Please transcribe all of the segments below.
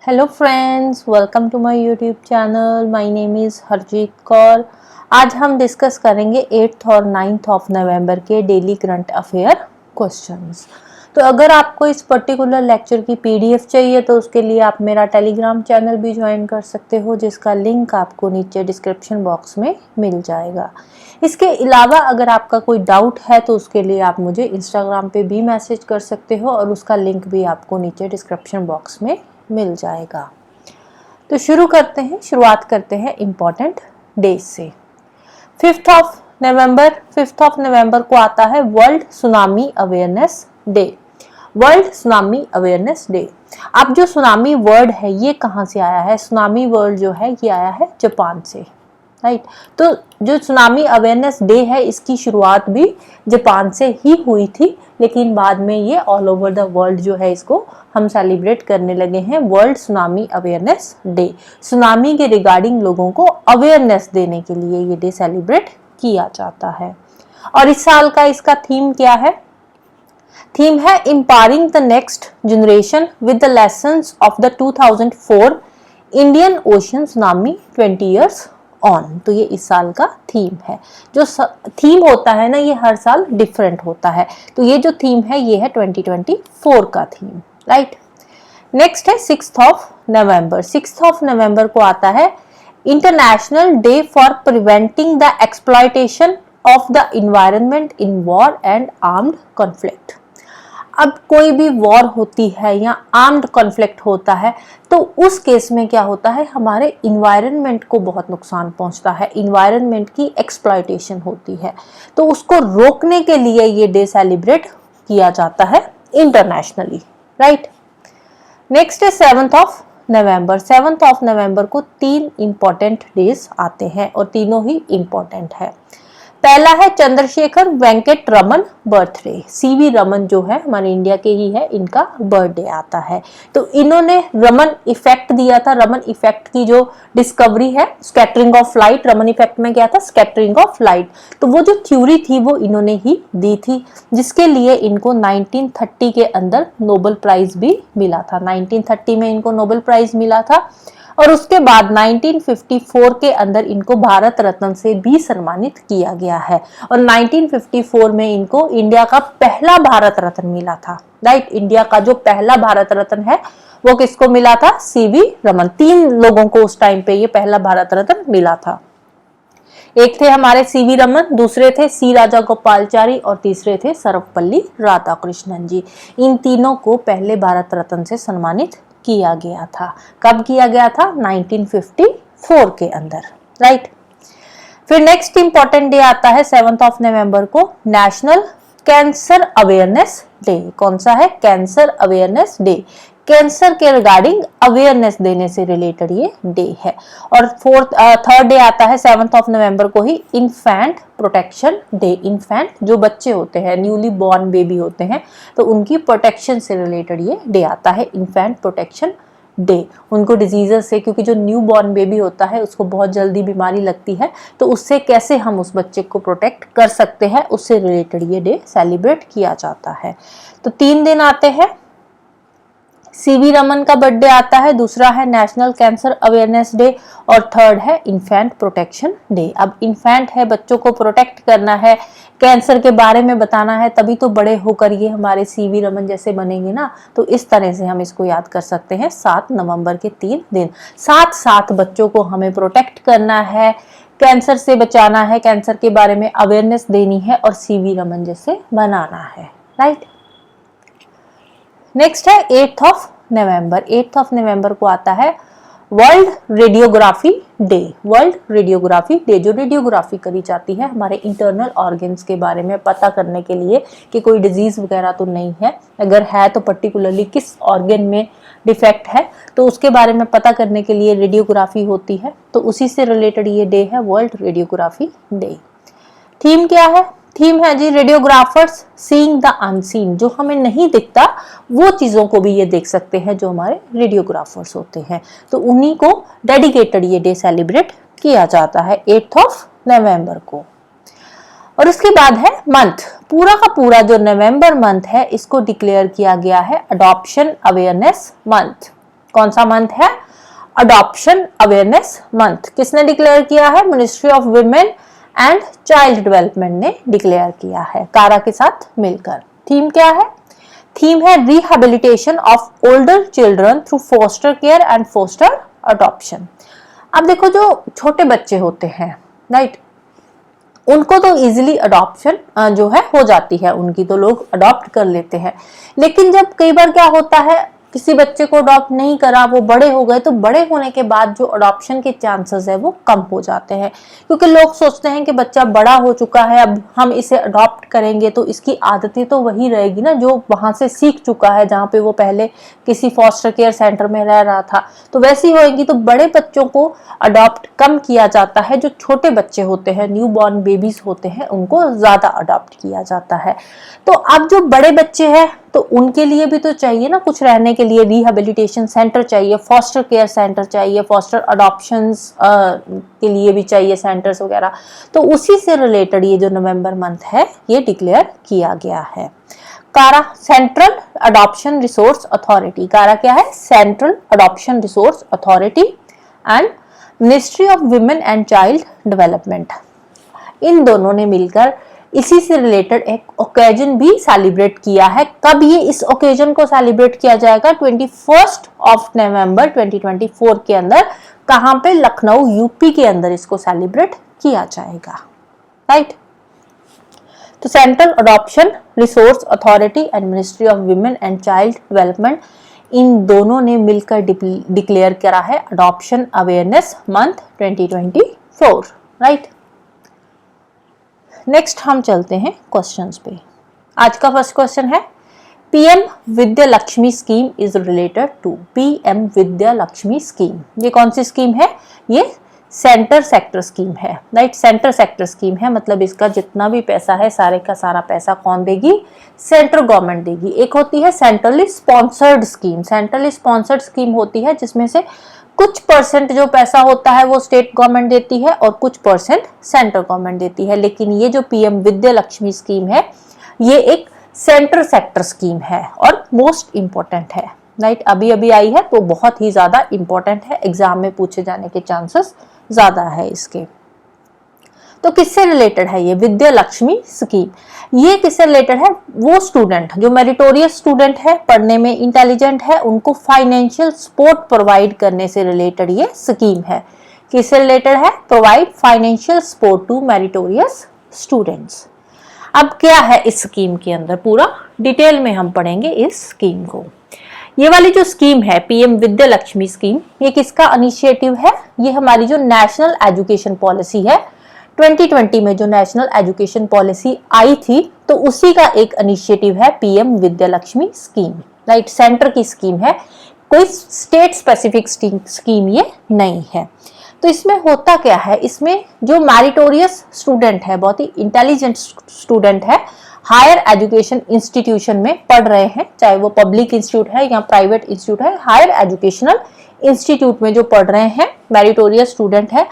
Hello friends, welcome to my YouTube channel. My name is Harjeet Kaur. आज हम discuss करेंगे 8th और 9th ऑफ नवंबर के डेली करंट अफेयर क्वेश्चंस। तो अगर आपको इस पर्टिकुलर लेक्चर की पीडीएफ चाहिए तो उसके लिए आप मेरा टेलीग्राम चैनल भी ज्वाइन कर सकते हो, जिसका लिंक आपको नीचे डिस्क्रिप्शन बॉक्स में मिल जाएगा। इसके अलावा अगर आपका कोई डाउट है तो उसके लिए आप मुझे इंस्टाग्राम पे भी मैसेज कर सकते हो और उसका लिंक भी आपको नीचे डिस्क्रिप्शन बॉक्स में मिल जाएगा। तो शुरुआत करते हैं इम्पोर्टेंट डेज से। 5th ऑफ नवंबर को आता है world tsunami awareness day. World tsunami awareness day. अब जो सुनामी वर्ड है ये कहाँ से आया है? सुनामी वर्ड जो है ये आया है जापान से, राइट। तो जो सुनामी अवेयरनेस डे है इसकी शुरुआत भी जापान से ही हुई थी, लेकिन बाद में ये ऑल ओवर द वर्ल्ड जो है इसको हम सेलिब्रेट करने लगे हैं world tsunami awareness day. Tsunami के रिगार्डिंग लोगों को अवेयरनेस देने के लिए ये डे सेलिब्रेट किया जाता है। और इस साल का इसका थीम क्या है? थीम है empowering the next generation with the lessons of the 2004 Indian ocean tsunami 20 years on. तो ये इस साल का थीम है। जो थीम होता है ना ये हर साल डिफरेंट होता है, तो ये जो थीम है ये है 2024 का थीम, राइट। नेक्स्ट है 6th of November. 6th of November को आता है international day for preventing the exploitation of the environment in war and armed conflict. अब कोई भी वॉर होती है या आर्म्ड कॉन्फ्लिक्ट होता है तो उस केस में क्या होता है, हमारे इन्वायरमेंट को बहुत नुकसान पहुंचता है, इन्वायरमेंट की एक्सप्लॉयटेशन होती है। तो उसको रोकने के लिए ये डे सेलिब्रेट किया जाता है इंटरनेशनली, राइट। नेक्स्ट है 7th of November. 7th of November को 3 इंपॉर्टेंट डेज आते हैं और तीनों ही इंपॉर्टेंट है। पहला है चंद्रशेखर वेंकट रमन बर्थडे। सीवी रमन जो है हमारे इंडिया के ही है, इनका बर्थडे आता है। तो इन्होंने रमन इफेक्ट दिया था। रमन इफेक्ट की जो डिस्कवरी है scattering of light, Raman effect में क्या था? Scattering of light. तो वो जो थ्योरी थी वो इन्होंने ही दी थी, जिसके लिए इनको 1930 के अंदर नोबेल प्राइज भी मिला था। 1930 में इनको नोबेल प्राइज मिला था और उसके बाद 1954 के अंदर इनको भारत रत्न से भी सम्मानित किया गया है। और 1954 में इनको इंडिया का पहला भारत रत्न मिला था, राइट। इंडिया का जो पहला भारत रत्न है वो किसको मिला था? सीवी रमन। 3 लोगों को उस टाइम पे ये पहला भारत रत्न मिला था। एक थे हमारे सीवी रमन, दूसरे थे सी राजा गोपालचारी और तीसरे थे सर्वपल्ली राधाकृष्णन जी। इन तीनों को पहले भारत रत्न से सम्मानित किया गया था। कब किया गया था? 1954 के अंदर, राइट। फिर नेक्स्ट इंपॉर्टेंट डे आता है 7th ऑफ नवंबर को नेशनल कैंसर अवेयरनेस डे। कौन सा है? Cancer awareness day. कैंसर के रिगार्डिंग अवेयरनेस देने से रिलेटेड ये डे है। और थर्ड डे आता है 7th ऑफ नवंबर को ही इन्फेंट प्रोटेक्शन डे। इन्फेंट जो बच्चे होते हैं, न्यूली बॉर्न बेबी होते हैं, तो उनकी प्रोटेक्शन से रिलेटेड ये डे आता है, इन्फेंट प्रोटेक्शन डे। उनको डिजीजेस से, क्योंकि जो न्यू बॉर्न बेबी होता है उसको बहुत जल्दी बीमारी लगती है, तो उससे कैसे हम उस बच्चे को प्रोटेक्ट कर सकते हैं, उससे रिलेटेड ये डे सेलिब्रेट किया जाता है। तो 3 दिन आते हैं। सीवी रमन का बर्थडे आता है, दूसरा है नेशनल कैंसर अवेयरनेस डे और थर्ड है इन्फेंट प्रोटेक्शन डे। अब इन्फेंट है, बच्चों को प्रोटेक्ट करना है, कैंसर के बारे में बताना है, तभी तो बड़े होकर ये हमारे सीवी रमन जैसे बनेंगे ना। तो इस तरह से हम इसको याद कर सकते हैं। 7 नवंबर के 3 दिन, साथ बच्चों को हमें प्रोटेक्ट करना है, कैंसर से बचाना है, कैंसर के बारे में अवेयरनेस देनी है और सीवी रमन जैसे बनाना है, राइट। नेक्स्ट है 8th of November. 8th of November को आता है world radiography day. World radiography day, जो रेडियोग्राफी करी जाती है हमारे इंटरनल ऑर्गन्स के बारे में पता करने के लिए कि कोई डिजीज वगैरह तो नहीं है, अगर है तो पर्टिकुलरली किस ऑर्गन में डिफेक्ट है, तो उसके बारे में पता करने के लिए रेडियोग्राफी होती है। तो उसी से रिलेटेड ये डे है वर्ल्ड रेडियोग्राफी डे। थीम क्या है? थीम है जी रेडियोग्राफर्स सीइंग द अनसीन। जो हमें नहीं दिखता वो चीजों को भी ये देख सकते हैं जो हमारे रेडियोग्राफर्स होते हैं। तो उन्हीं को डेडिकेटेड ये डे सेलिब्रेट किया जाता है 8th ऑफ नवंबर को। और उसके बाद है मंथ। पूरा का पूरा जो नवंबर मंथ है इसको डिक्लेयर किया गया है अडॉप्शन अवेयरनेस मंथ। कौन सा मंथ है? Adoption awareness month. किसने डिक्लेयर किया है? Ministry of women and child development ने डिक्लेयर किया है कारा के साथ मिलकर। थीम क्या है? थीम है rehabilitation of older children through foster care and foster adoption. अब देखो, जो छोटे बच्चे होते हैं, राइट, उनको तो इजीली अडॉप्शन जो है हो जाती है, उनकी तो लोग अडॉप्ट कर लेते हैं। लेकिन जब कई बार क्या होता है, किसी बच्चे को अडॉप्ट नहीं करा, वो बड़े हो गए, तो बड़े होने के बाद जो अडॉप्शन के चांसेस है वो कम हो जाते हैं, क्योंकि लोग सोचते हैं कि बच्चा बड़ा हो चुका है, अब हम इसे अडॉप्ट करेंगे तो इसकी आदतें तो वही रहेगी ना जो वहां से सीख चुका है, जहाँ पे वो पहले किसी फॉस्टर केयर सेंटर में रह रहा था, तो वैसी होएगी। तो बड़े बच्चों को अडॉप्ट कम किया जाता है, जो छोटे बच्चे होते हैं, न्यू बॉर्न बेबीज होते हैं, उनको ज्यादा अडॉप्ट किया जाता है। तो अब जो बड़े बच्चे हैं तो उनके लिए भी तो चाहिए ना कुछ रहने के लिए, रिहेबिलिटेशन सेंटर चाहिए, फॉस्टर केयर सेंटर चाहिए, फॉस्टर अडॉप्शंस के लिए भी चाहिए सेंटर्स वगैरह। तो उसी से रिलेटेड ये जो नवंबर मंथ है ये डिक्लेयर किया गया है। कारा central adoption resource authority. CARA क्या है? Central adoption resource authority and ministry of women and child development, इन दोनों ने मिलकर इसी से रिलेटेड एक ओकेजन भी सेलिब्रेट किया है। कब ये इस ओकेजन को सेलिब्रेट किया जाएगा? 21 नवंबर 2024 के अंदर। कहां पे? लखनऊ यूपी के अंदर इसको सेलिब्रेट किया जाएगा, राइट। तो central adoption resource authority and ministry of women and child development, इन दोनों ने मिलकर डिक्लेयर करा है adoption awareness month 2024, right. Next हम चलते हैं क्वेश्चंस पे। आज का फर्स्ट क्वेश्चन है, PM Vidya Lakshmi scheme is related to. PM Vidya Lakshmi scheme, ये कौन सी स्कीम है? ये सेंटर सेक्टर स्कीम है, राइट। सेंटर सेक्टर स्कीम है, मतलब इसका जितना भी पैसा है सारे का सारा पैसा कौन देगी? सेंट्रल गवर्नमेंट देगी। एक होती है centrally sponsored scheme. Centrally sponsored scheme होती है जिसमें से कुछ परसेंट जो पैसा होता है वो स्टेट गवर्नमेंट देती है और कुछ परसेंट सेंट्रल गवर्नमेंट देती है। लेकिन ये जो पीएम विद्या लक्ष्मी स्कीम है ये एक सेंटर सेक्टर स्कीम है और मोस्ट इंपॉर्टेंट है, राइट। अभी अभी आई है तो बहुत ही ज्यादा इंपॉर्टेंट है, एग्जाम में पूछे जाने के चांसेस ज्यादा है इसके। तो किससे रिलेटेड है ये विद्या लक्ष्मी स्कीम? ये किससे रिलेटेड है? वो स्टूडेंट जो मेरिटोरियस स्टूडेंट है, पढ़ने में इंटेलिजेंट है, उनको फाइनेंशियल सपोर्ट प्रोवाइड करने से रिलेटेड ये स्कीम है। किससे रिलेटेड है? Provide financial support to meritorious students. अब क्या है इस स्कीम के अंदर, पूरा डिटेल में हम पढ़ेंगे इस स्कीम को। ये वाली जो स्कीम है पीएम विद्या लक्ष्मी स्कीम, ये किसका इनिशिएटिव है? ये हमारी जो नेशनल एजुकेशन पॉलिसी है 2020 में जो नेशनल एजुकेशन पॉलिसी आई थी तो उसी का एक इनिशिएटिव है PM Vidya Lakshmi scheme, right. Centre की स्कीम है, कोई स्टेट स्पेसिफिक स्कीम ये नहीं है। तो इसमें होता क्या है, इसमें जो मैरिटोरियस स्टूडेंट है, बहुत ही इंटेलिजेंट स्टूडेंट है, हायर एजुकेशन इंस्टीट्यूशन में पढ़ रहे हैं, चाहे वो पब्लिक इंस्टीट्यूट है या प्राइवेट इंस्टीट्यूट है, हायर एजुकेशनल इंस्टीट्यूट में जो पढ़ रहे हैं, मैरिटोरियस स्टूडेंट है,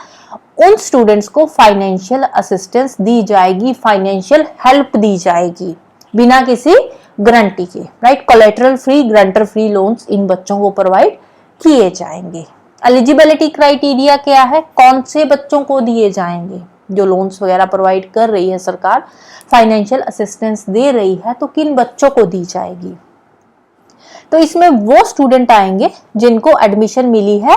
उन स्टूडेंट्स को फाइनेंशियल असिस्टेंस दी जाएगी, फाइनेंशियल हेल्प दी जाएगी बिना किसी गारंटी के, right. Collateral free, guarantor free loans in बच्चों को प्रोवाइड किए जाएंगे। एलिजिबिलिटी क्राइटेरिया क्या है? कौन से बच्चों को दिए जाएंगे? जो लोन्स वगैरह प्रोवाइड कर रही है सरकार, फाइनेंशियल असिस्टेंस दे रही है, तो किन बच्चों को दी जाएगी? तो इसमें वो स्टूडेंट आएंगे जिनको एडमिशन मिली है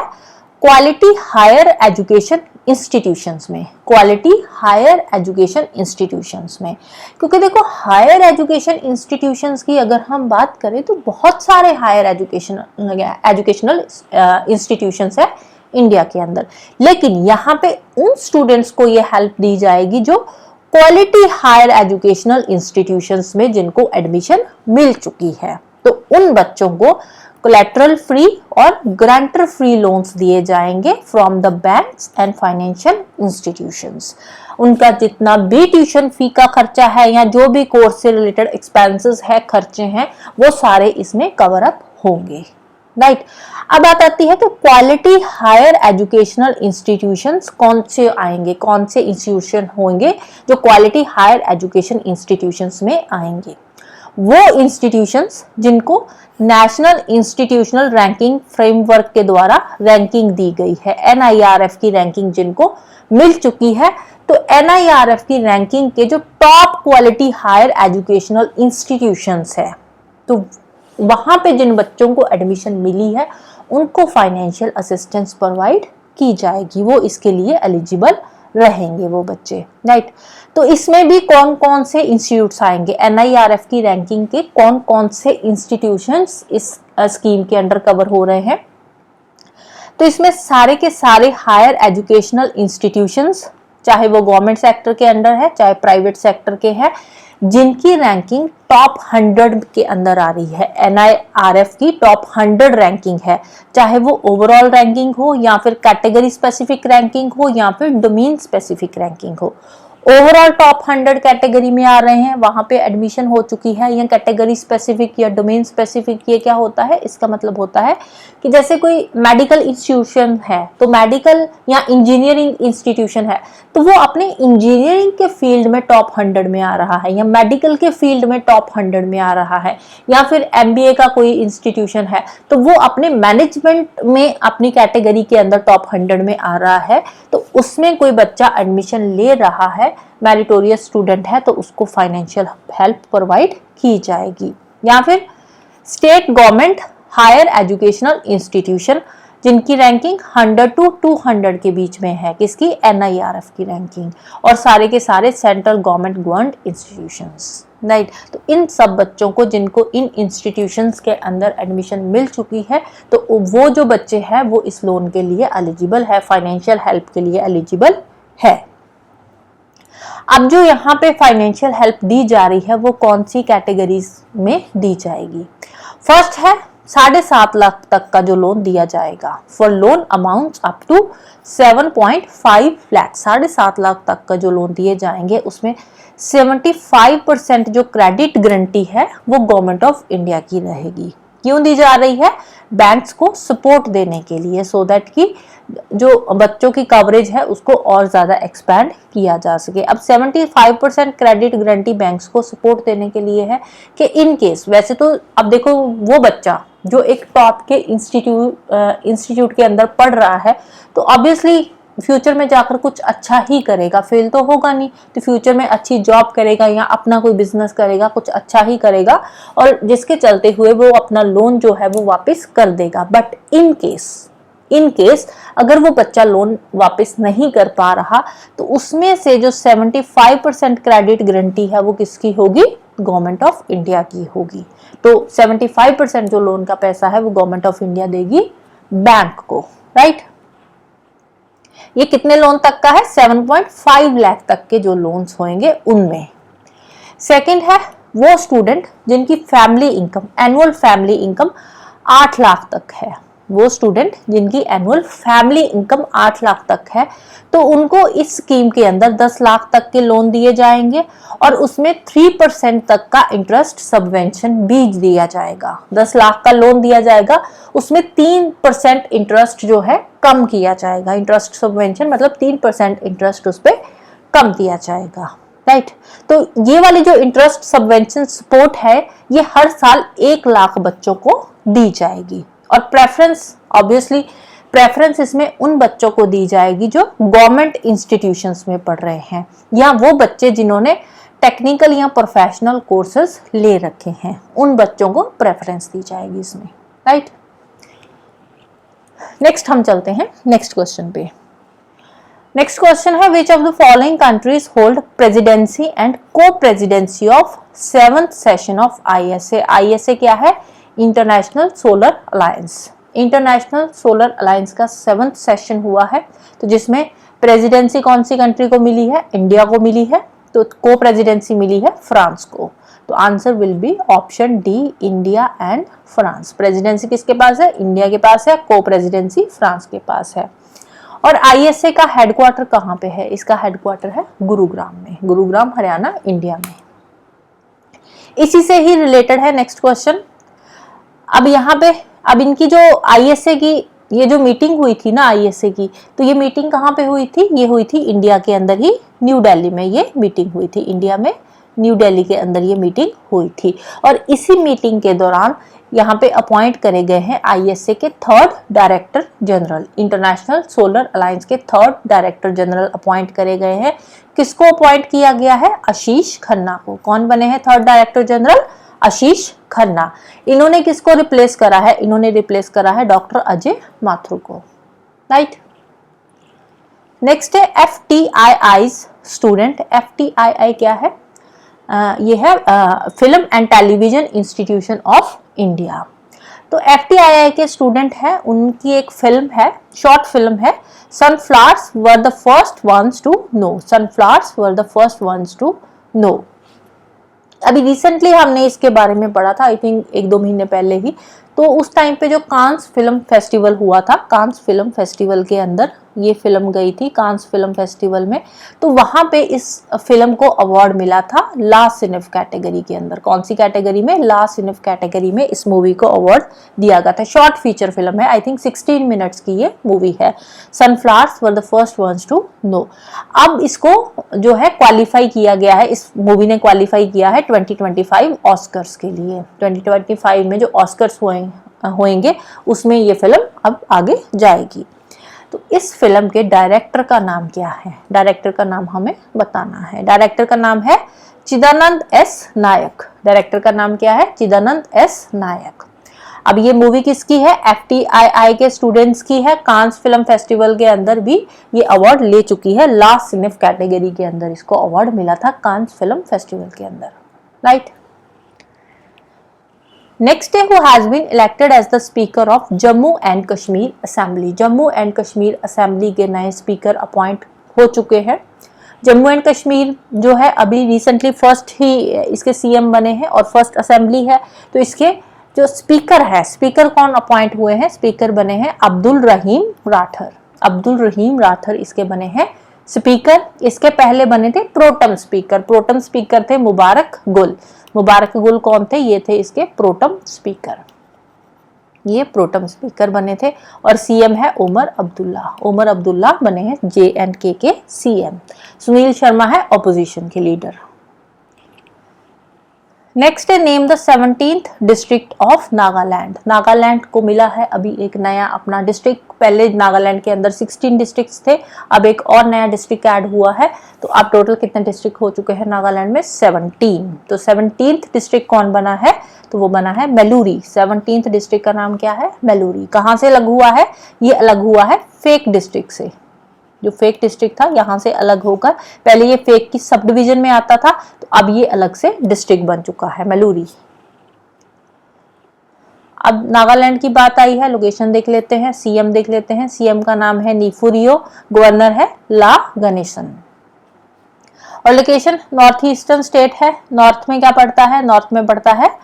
क्वालिटी हायर एजुकेशन इंस्टीट्यूशंस में, क्वालिटी हायर एजुकेशन इंस्टीट्यूशंस में। क्योंकि देखो हायर एजुकेशन इंस्टीट्यूशंस की अगर हम बात करें तो बहुत सारे हायर एजुकेशनल इंस्टीट्यूशंस है इंडिया के अंदर, लेकिन यहाँ पे उन स्टूडेंट्स को ये हेल्प दी जाएगी जो क्वालिटी हायर एजुकेशनल इंस्टीट्यूशंस में जिनको एडमिशन मिल चुकी है। तो उन बच्चों को कोलैटरल फ्री और गारंटर फ्री लोन्स दिए जाएंगे from the banks and financial institutions. उनका जितना भी ट्यूशन फी का खर्चा है या जो भी कोर्स से रिलेटेड एक्सपेंसेस है, खर्चे हैं, वो सारे इसमें कवर अप होंगे, राइट। अब बात आती है कि क्वालिटी हायर एजुकेशनल इंस्टीट्यूशंस कौन से आएंगे, कौन से इंस्टीट्यूशन होंगे जो क्वालिटी हायर एजुकेशन इंस्टीट्यूशंस में आएंगे। वो इंस्टीट्यूशंस जिनको नेशनल इंस्टीट्यूशनल रैंकिंग फ्रेमवर्क के द्वारा रैंकिंग दी गई है, NIRF की रैंकिंग जिनको मिल चुकी है। तो NIRF की रैंकिंग के जो top quality higher educational institutions है, तो वहां पे जिन बच्चों को एडमिशन मिली है उनको फाइनेंशियल असिस्टेंस प्रोवाइड की जाएगी, वो इसके लिए एलिजिबल रहेंगे वो बच्चे, राइट। तो इसमें भी कौन कौन से इंस्टीट्यूट्स आएंगे, NIRF की रैंकिंग के कौन कौन से इंस्टीट्यूशंस इस स्कीम के अंडर कवर हो रहे हैं। तो इसमें सारे के सारे हायर एजुकेशनल इंस्टीट्यूशंस, चाहे वो गवर्नमेंट सेक्टर के अंडर है चाहे प्राइवेट सेक्टर के हैं, जिनकी रैंकिंग टॉप 100 के अंदर आ रही है, NIRF की टॉप 100 रैंकिंग है, चाहे वो ओवरऑल रैंकिंग हो या फिर कैटेगरी स्पेसिफिक रैंकिंग हो या फिर डोमेन स्पेसिफिक रैंकिंग हो। ओवरऑल टॉप 100 कैटेगरी में आ रहे हैं, वहां पे एडमिशन हो चुकी है। या कैटेगरी स्पेसिफिक या डोमेन स्पेसिफिक, ये क्या होता है, इसका मतलब होता है कि जैसे कोई मेडिकल इंस्टीट्यूशन है, तो मेडिकल या इंजीनियरिंग इंस्टीट्यूशन है, तो वो अपने इंजीनियरिंग के फील्ड में टॉप 100 में आ रहा है, या मेडिकल के फील्ड में टॉप 100 में आ रहा है, या फिर MBA का कोई इंस्टीट्यूशन है तो वो अपने मैनेजमेंट में अपनी कैटेगरी के अंदर टॉप 100 में आ रहा है, तो उसमें कोई बच्चा एडमिशन ले रहा है, मेरिटोरियस स्टूडेंट है, तो उसको फाइनेंशियल हेल्प प्रोवाइड की जाएगी। या फिर state government higher educational institution जिनकी रैंकिंग 100 to 200 के बीच में है, किसकी, NIRF की रैंकिंग, और सारे के सारे central government governed institutions, right. तो इन सब बच्चों को जिनको इन इंस्टीट्यूशंस के अंदर एडमिशन मिल चुकी है, तो वो जो बच्चे हैं वो इस लोन के लिए एलिजिबल है, फाइनेंशियल हेल्प के लिए एलिजिबल है। अब जो यहाँ पे फाइनेंशियल हेल्प दी जा रही है वो कौन सी कैटेगरीज में दी जाएगी। फर्स्ट है 7.5 लाख तक का जो लोन दिया जाएगा, for loan amount up to 7.5 lakh, 7.5 lakh तक का जो लोन दिए जाएंगे उसमें 75% जो क्रेडिट गारंटी है वो गवर्नमेंट ऑफ इंडिया की रहेगी। क्यों दी जा रही है, बैंक्स को सपोर्ट देने के लिए, सो दैट कि जो बच्चों की कवरेज है उसको और ज्यादा एक्सपैंड किया जा सके। अब 75% क्रेडिट गारंटी बैंक्स को सपोर्ट देने के लिए है कि इन केस, वैसे तो अब देखो वो बच्चा जो एक टॉप के इंस्टीट्यूट के अंदर पढ़ रहा है तो ऑब्वियसली फ्यूचर में जाकर कुछ अच्छा ही करेगा, फेल तो होगा नहीं, तो फ्यूचर में अच्छी जॉब करेगा या अपना कोई बिजनेस करेगा, कुछ अच्छा ही करेगा, और जिसके चलते हुए वो अपना लोन जो है वो वापस कर देगा। बट इन केस अगर वो बच्चा लोन वापस नहीं कर पा रहा तो उसमें से जो 75% क्रेडिट गारंटी है वो किसकी होगी, गवर्नमेंट ऑफ इंडिया की होगी। तो 75% जो लोन का पैसा है वो गवर्नमेंट ऑफ इंडिया देगी बैंक को, राइट। ये कितने लोन तक का है, 7.5 लाख तक के जो लोन्स होंगे उनमें। सेकंड है वो स्टूडेंट जिनकी family income, annual family income 8 lakh तक है, वो स्टूडेंट जिनकी एनुअल फैमिली इनकम 8 लाख तक है, तो उनको इस स्कीम के अंदर 10 लाख तक के लोन दिए जाएंगे और उसमें 3% तक का इंटरेस्ट सबवेंशन भी दिया जाएगा। 10 लाख का लोन दिया जाएगा, उसमें 3% इंटरेस्ट जो है कम किया जाएगा, इंटरेस्ट सबवेंशन मतलब 3% इंटरेस्ट उस पर कम दिया जाएगा, राइट। तो ये वाली जो इंटरेस्ट सबवेंशन सपोर्ट है ये हर साल 1 लाख बच्चों को दी जाएगी। और प्रेफरेंस, ऑब्वियसली प्रेफरेंस इसमें उन बच्चों को दी जाएगी जो गवर्नमेंट इंस्टीट्यूशंस में पढ़ रहे हैं, या वो बच्चे जिन्होंने टेक्निकल या प्रोफेशनल कोर्सेज ले रखे हैं, उन बच्चों को प्रेफरेंस दी जाएगी इसमें, राइट। नेक्स्ट हम चलते हैं नेक्स्ट क्वेश्चन पे। नेक्स्ट क्वेश्चन है which of the following countries hold presidency and co presidency of 7th session of ISA। ISA क्या है, international solar alliance. International solar alliance का 7th सेशन हुआ है, तो जिसमें प्रेसिडेंसी कौन सी कंट्री को मिली है, इंडिया को मिली है, तो को प्रेसिडेंसी मिली है फ्रांस को। तो answer will be option D, India and France. Presidency किसके पास है, इंडिया के पास है, को प्रेसिडेंसी फ्रांस के पास है। और ISA का हेडक्वार्टर कहाँ पे है, इसका हेडक्वार्टर है गुरुग्राम में, गुरुग्राम हरियाणा इंडिया में। इसी से ही रिलेटेड है नेक्स्ट क्वेश्चन। अब यहाँ पे अब इनकी जो ISA की ये जो मीटिंग हुई थी ना ISA की, तो ये मीटिंग कहाँ पे हुई थी, ये हुई थी इंडिया के अंदर ही, न्यू दिल्ली में ये मीटिंग हुई थी, इंडिया में न्यू दिल्ली के अंदर ये मीटिंग हुई थी। और इसी मीटिंग के दौरान यहाँ पे अपॉइंट करे गए हैं आईएसए के 3rd director general, international solar alliance के 3rd डायरेक्टर जनरल अपॉइंट करे गए हैं। किसको अपॉइंट किया गया है? आशीष खन्ना को। कौन बने हैं 3rd डायरेक्टर जनरल? आशीष खन्ना। इन्होंने किसको रिप्लेस करा है? इन्होंने रिप्लेस करा है डॉक्टर अजय माथुर को, राइट। नेक्स्ट है FTII स्टूडेंट। FTII क्या है? ये है film and television institution of India. तो FTII के स्टूडेंट है, उनकी एक फिल्म है, शॉर्ट फिल्म है, sunflowers were the first ones to know. Sunflowers were the first ones to know. अभी रिसेंटली हमने इसके बारे में पढ़ा था, आई थिंक 1-2 महीने पहले ही। तो उस टाइम पे जो कांस फिल्म फेस्टिवल हुआ था, कांस फिल्म फेस्टिवल के अंदर ये फिल्म गई थी, कांस फिल्म फेस्टिवल में। तो वहां पे इस फिल्म को अवार्ड मिला था ला सिनेफ कैटेगरी के अंदर। कौन सी कैटेगरी में? ला सिनेफ कैटेगरी में इस मूवी को अवार्ड दिया गया था। शॉर्ट फीचर फिल्म है, आई थिंक 16 मिनट्स की ये मूवी है। Sunflowers were the first ones to know. अब इसको जो है क्वालिफाई किया गया है, इस मूवी ने क्वालिफाई किया है 2025 ऑस्कर्स के लिए। 2025 में जो ऑस्कर्स होंगे उसमें ये फिल्म अब आगे जाएगी। तो इस फिल्म के डायरेक्टर का नाम क्या है? डायरेक्टर का नाम हमें बताना है। डायरेक्टर का नाम है चिदानंद एस नायक। डायरेक्टर का नाम क्या है? चिदानंद एस नायक। अब ये मूवी किसकी है? FTII के स्टूडेंट्स की है। कांस फिल्म फेस्टिवल के अंदर भी ये अवार्ड ले चुकी है। लास्ट सिनेफ कैटेगरी के अंदर इसको अवार्ड मिला था कांस फिल्म फेस्टिवल के अंदर, right. Next day, who has been elected as the Speaker of Jammu and Kashmir Assembly? Jammu and Kashmir assembly के नए स्पीकर अपॉइंट हो चुके हैं। जम्मू एंड कश्मीर जो है अभी रिसेंटली फर्स्ट ही इसके CM बने हैं और फर्स्ट असेंबली है। तो इसके जो स्पीकर है, स्पीकर कौन अपॉइंट हुए हैं? स्पीकर बने हैं अब्दुल रहीम राठर। अब्दुल रहीम राठर इसके बने हैं स्पीकर। इसके पहले बने थे प्रोटम स्पीकर। प्रोटम स्पीकर थे मुबारक गुल। मुबारक गुल कौन थे? ये थे इसके प्रोटम स्पीकर। ये प्रोटम स्पीकर बने थे। और CM है उमर अब्दुल्ला। उमर अब्दुल्ला बने हैं JNK के CM। सुनील शर्मा है ऑपोजिशन के लीडर। नेक्स्ट है name the 17th district of Nagaland. Nagaland को मिला है अभी एक नया अपना डिस्ट्रिक्ट। पहले नागालैंड के अंदर 16 डिस्ट्रिक्ट्स थे, अब एक और नया डिस्ट्रिक्ट ऐड हुआ है। तो अब टोटल कितने डिस्ट्रिक्ट हो चुके हैं नागालैंड में? 17। तो 17th डिस्ट्रिक्ट कौन बना है? तो वो बना है मेलूरी। 17th डिस्ट्रिक्ट का नाम क्या है? मेलूरी। कहाँ से अलग हुआ है? ये अलग हुआ है फेक डिस्ट्रिक्ट से। जो फेक डिस्ट्रिक्ट था यहाँ से अलग होकर, पहले ये फेक की सब डिवीजन में आता था, तो अब ये अलग से डिस्ट्रिक्ट बन चुका है मेलूरी। अब नागालैंड की बात आई है, लोकेशन देख लेते हैं, CM देख लेते हैं। CM का नाम है नीफुरियो, गवर्नर है ला गणेशन। और लोकेशन नॉर्थ ईस्टर्न स्टेट है। नॉर्थ में क्या पड़ता है? नॉर्थ में पड़ता है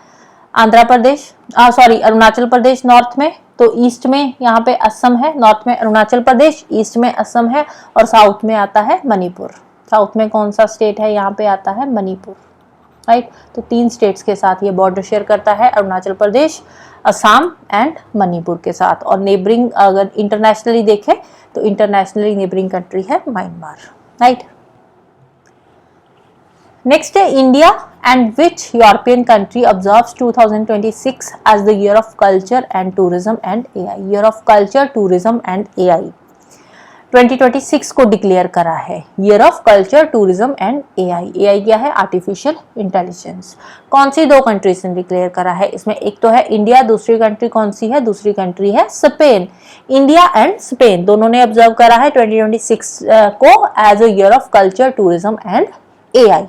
आंध्र प्रदेश, अरुणाचल प्रदेश नॉर्थ में। तो ईस्ट में यहाँ पे असम है, नॉर्थ में अरुणाचल प्रदेश, ईस्ट में असम है और साउथ में आता है मणिपुर। साउथ में कौन सा स्टेट है? यहाँ पे आता है मणिपुर, राइट। तो 3 स्टेट्स के साथ ये बॉर्डर शेयर करता है, अरुणाचल प्रदेश, असम एंड मणिपुर के साथ। और नेबरिंग अगर इंटरनेशनली देखें तो इंटरनेशनली नेबरिंग कंट्री है म्यांमार, राइट। नेक्स्ट है India and which European country observes 2026 as the year of culture and tourism and AI। Year of culture, tourism and AI 2026 को डिक्लेयर करा है। Year of culture, tourism and AI। AI क्या है? Artificial intelligence. कौन सी 2 countries ने declare करा है? इसमें एक तो है इंडिया, दूसरी कंट्री कौन सी है? दूसरी कंट्री है स्पेन। इंडिया एंड स्पेन दोनों ने ऑब्जर्व करा है 2026 को as a year of culture, tourism and AI।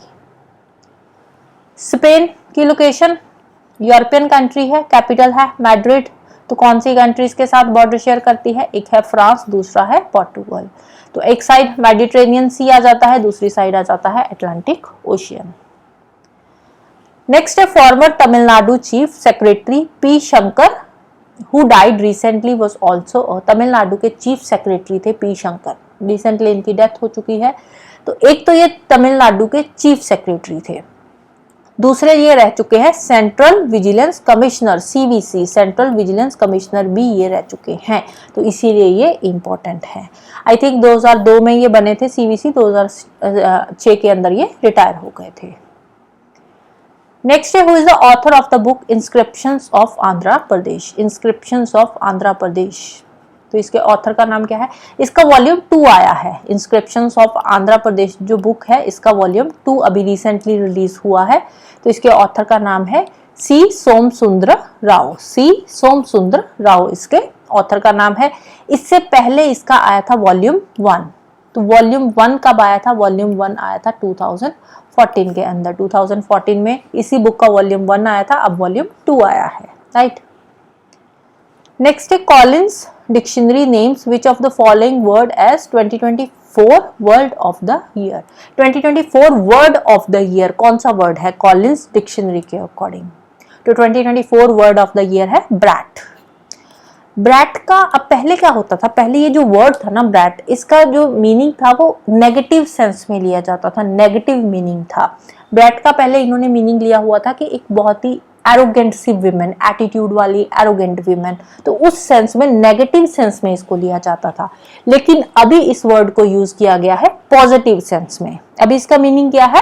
Spain की लोकेशन यूरोपियन कंट्री है, कैपिटल है मैड्रिड। तो कौन सी कंट्रीज के साथ बॉर्डर शेयर करती है? एक है फ्रांस, दूसरा है पोर्टुगल। तो एक साइड मेडिटेरेनियन सी आ जाता है, दूसरी साइड आ जाता है अटलांटिक ओशियन। नेक्स्ट है farmer Tamil Nadu chief secretary P. Shankar who died recently was also. Tamil Nadu के चीफ सेक्रेटरी थे P. शंकर, रिसेंटली इनकी डेथ हो चुकी है। तो एक तो ये तमिलनाडु के चीफ सेक्रेटरी थे, दूसरे ये रह चुके हैं central vigilance commissioner CVC। Central vigilance commissioner भी ये रह चुके हैं, तो इसीलिए ये इम्पोर्टेंट है। आई थिंक 2002 में ये बने थे CVC, 2006 के अंदर ये रिटायर हो गए थे। नेक्स्ट है, who is the author of the book inscriptions of Andhra Pradesh, inscriptions of Andhra Pradesh. तो इसके ऑथर का नाम क्या है? इसका वॉल्यूम 2 आया है, इंस्क्रिप्शंस ऑफ आंध्र प्रदेश जो बुक है इसका वॉल्यूम 2 अभी रिसेंटली रिलीज हुआ है। तो इसके ऑथर का नाम है सी सोमसुंदर राव, सी सोमसुंदर राव इसके ऑथर का नाम है। इससे पहले इसका आया था वॉल्यूम 1। तो वॉल्यूम 1 कब आया था? वॉल्यूम 1 आया था 2014 के अंदर, 2014 में इसी बुक का वॉल्यूम 1 आया था, अब वॉल्यूम 2 आया है, राइट। नेक्स्ट है, Collins dictionary names which of the following word as 2024 word of the year. 2024 word of the year कौन सा वर्ड है कॉलिंस डिक्शनरी के अकॉर्डिंग? तो 2024 वर्ड ऑफ द ईयर है ब्रैट। ब्रैट का अब पहले क्या होता था, पहले ये जो वर्ड था ना ब्रैट, इसका जो मीनिंग था वो नेगेटिव सेंस में लिया जाता था, नेगेटिव मीनिंग था। ब्रैट का पहले इन्होंने मीनिंग लिया हुआ था कि एक बहुत ही एरोगेंट सी विमेन, एटीट्यूड वाली एरोगेंट विमेन, तो उस सेंस में, नेगेटिव सेंस में इसको लिया जाता था। लेकिन अभी इस वर्ड को यूज किया गया है पॉजिटिव सेंस में। अभी इसका मीनिंग क्या है?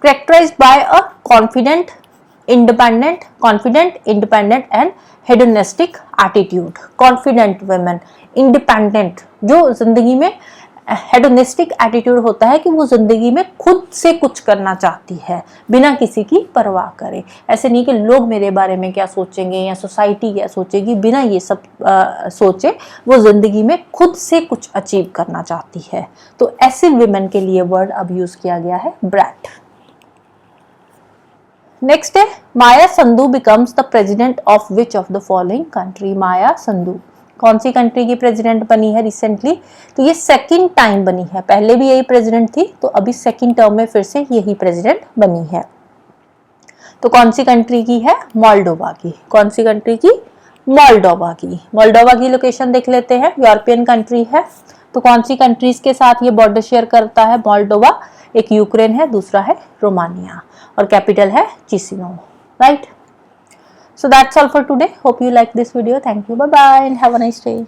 Characterised by a confident independent and hedonistic attitude. Confident women, independent, जो जिंदगी में हेडोनिस्टिक एटीट्यूड होता है कि वो जिंदगी में खुद से कुछ करना चाहती है बिना किसी की परवाह करे। ऐसे नहीं कि लोग मेरे बारे में क्या सोचेंगे या सोसाइटी क्या सोचेगी, बिना ये सब सोचे वो जिंदगी में खुद से कुछ अचीव करना चाहती है। तो ऐसे विमेन के लिए वर्ड अब यूज किया गया है ब्रैट। नेक्स्ट है, Maya Sandhu becomes the president of which of the following country. Maya Sandhu कौन सी कंट्री की प्रेसिडेंट बनी है रिसेंटली? तो ये सेकंड टाइम बनी है, पहले भी यही प्रेसिडेंट थी, तो अभी सेकंड टर्म में फिर से यही प्रेसिडेंट बनी है। तो कौन सी कंट्री की है? मोल्डोवा की। कौन सी कंट्री की? मोल्डोवा की। मोल्डोवा की लोकेशन देख लेते हैं, यूरोपियन कंट्री है। तो कौन सी कंट्रीज के साथ ये बॉर्डर शेयर करता है मोल्डोवा? एक यूक्रेन है, दूसरा है रोमानिया, और कैपिटल है चिसिनो, right. So that's all for today. Hope you like this video. Thank you. Bye bye and have a nice day.